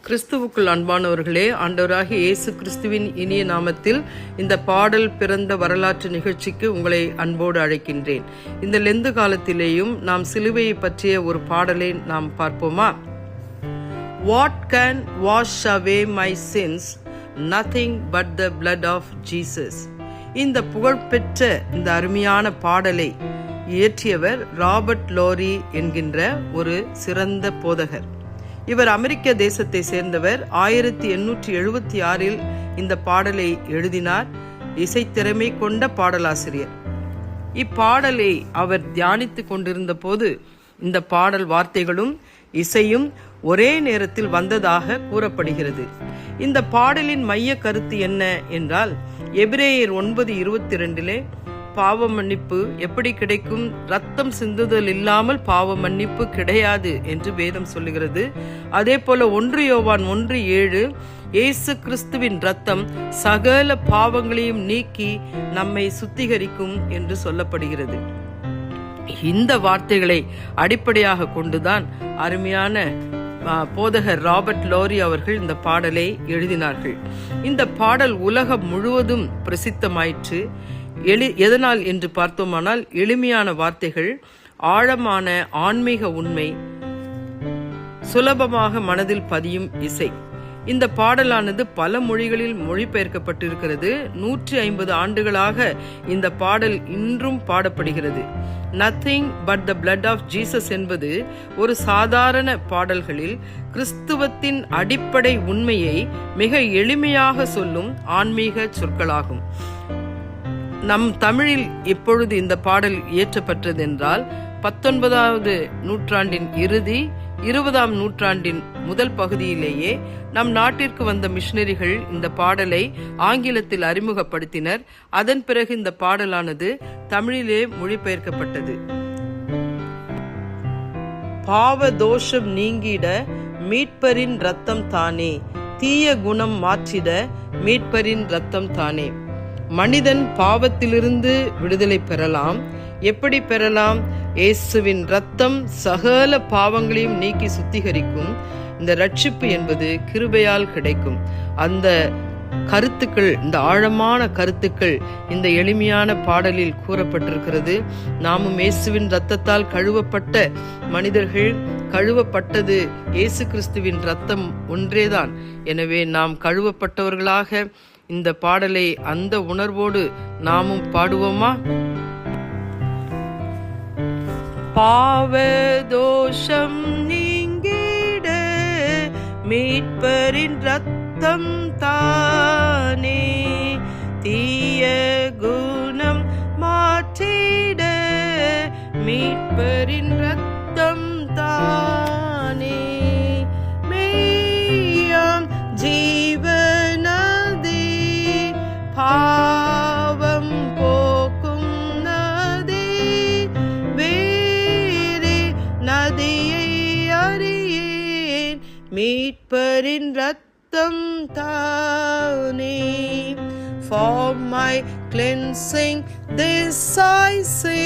கிறிஸ்துவுக்குள் அன்பானவர்களே, ஆண்டவராகிய இயேசு கிறிஸ்துவின் இனிய நாமத்தில் இந்த பாடல் பிறந்த வரலாற்று நிகழ்ச்சிக்கு உங்களை அன்போடு அழைக்கின்றேன். இந்த லெந்து காலத்திலேயும் நாம் சிலுவையை பற்றிய ஒரு பாடலை நாம் பார்ப்போமா? What can wash away my sins? Nothing but the blood of Jesus. இந்த புகழ்பெற்ற இந்த அருமையான பாடலை இயற்றியவர் ராபர்ட் லோரி என்கின்ற ஒரு சிறந்த போதகர். இவர் அமெரிக்க தேசத்தை சேர்ந்தவர். 1876 இந்த பாடலை எழுதினார். இசைத்திறமை கொண்ட பாடலாசிரியர். இப்பாடலை அவர் தியானித்துக் கொண்டிருந்த போது இந்த பாடல் வார்த்தைகளும் இசையும் ஒரே நேரத்தில் வந்ததாக கூறப்படுகிறது. இந்த பாடலின் மைய கருத்து என்ன என்றால், எபிரேயர் 9:22 பாவ மன்னிப்பு எப்படி கிடைக்கும்? ரத்தம் சிந்துதல் இல்லாமல் பாவ மன்னிப்பு கிடையாது என்று வேதம் சொல்லுகிறது. அதே போல 1 யோவான் 1:7 இயேசு கிறிஸ்துவின் ரத்தம் சகல பாவங்களையும் நீக்கி நம்மை சுத்திகரிக்கும் என்று சொல்லப்படுகிறது. இந்த வார்த்தைகளை அடிப்படையாக கொண்டுதான் அருமையான போதகர் ராபர்ட் லோரி அவர்கள் இந்த பாடலை எழுதினார்கள். இந்த பாடல் உலகம் முழுவதும் பிரசித்தமாயிற்று. எதனால் என்று பார்த்தோமானால், எளிமையான வார்த்தைகள், ஆழமான ஆன்மீக உண்மை, சுலபமாக மனதில் பதியும் இசை. இந்த பாடலானது பல மொழிகளில் மொழிபெயர்க்கப்பட்டிருக்கிறது. 150 ஆண்டுகளாக இந்த பாடல் இன்றும் பாடப்படுகிறது. Nothing but the blood of Jesus என்பது ஒரு சாதாரண பாடல்களில் கிறிஸ்துவத்தின் அடிப்படை உண்மையை மிக எளிமையாக சொல்லும் ஆன்மீக சொற்களாகும். நம் தமிழில் எப்பொழுது இந்த பாடல் இயற்றப்பட்டது என்றால், 19வது நூற்றாண்டின் இறுதி, 20ஆம் நூற்றாண்டின் முதல் பகுதியிலேயே நம் நாட்டிற்கு வந்த மிஷனரிகள் இந்த பாடலை ஆங்கிலத்தில் அறிமுகப்படுத்தினர். அதன் பிறகு இந்த பாடலானது தமிழிலே மொழிபெயர்க்கப்பட்டது. பாவ தோஷம் நீங்கிட மீட்பரின் ரத்தம் தானே, தீய குணம் மாற்றிட மீட்பரின் ரத்தம் தானே. மனிதன் பாவத்திலிருந்து விடுதலை பெறலாம். எப்படி பெறலாம்? இயேசுவின் ரத்தம் சகல பாவங்களையும் நீக்கி சுத்திகரிக்கும். இந்த ரட்சிப்பு என்பது கிருபையால் கிடைக்கும். அந்த கருத்துக்கள், இந்த ஆழமான கருத்துக்கள் இந்த எளிமையான பாடலில் கூறப்பட்டிருக்கிறது. நாமும் இயேசுவின் ரத்தத்தால் கழுவப்பட்ட மனிதர்கள். கழுவப்பட்டது இயேசு கிறிஸ்துவின் ரத்தம் ஒன்றேதான். எனவே நாம் கழுவப்பட்டவர்களாக இந்த பாடலை அந்த உணர்வோடு நாமும் பாடுவோமா? பாவ தோஷம் நீங்கிட மீட்பரின் ரத்தம் தானே, தீய குணம் மாற்றிட மீட்பரின் ரத்தம் தானே. மெய்யாம் ஜீவனதி, பாவம் போக்கும் நதி, வேறு நதியை அறியேன், மீட்பரின் ரத்தம் தானே. For my cleansing this I say,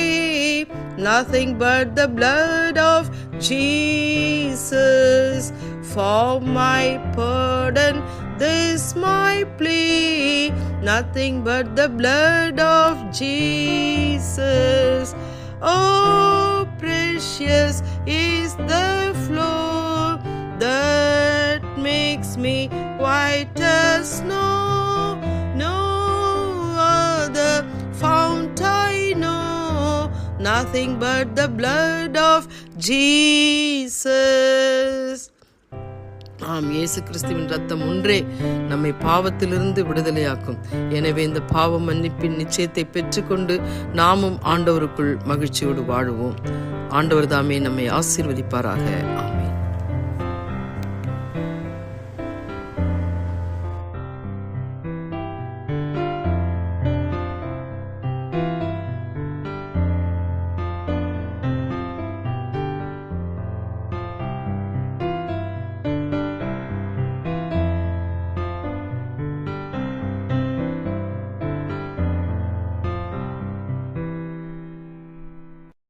nothing but the blood of Jesus. For my pardon this my plea, nothing but the blood of Jesus. Oh, precious is the flow that makes me white as snow. No other fount I know, nothing but the blood of Jesus. இயேசு கிறிஸ்துவின் ரத்தம் ஒன்றே நம்மை பாவத்திலிருந்து விடுதலையாக்கும். எனவே இந்த பாவ மன்னிப்பின் நிச்சயத்தை பெற்றுக்கொண்டு நாமும் ஆண்டவருக்குள் மகிழ்ச்சியோடு வாழுவோம். ஆண்டவர் தாமே நம்மை ஆசீர்வதிப்பாராக. ஆமென்.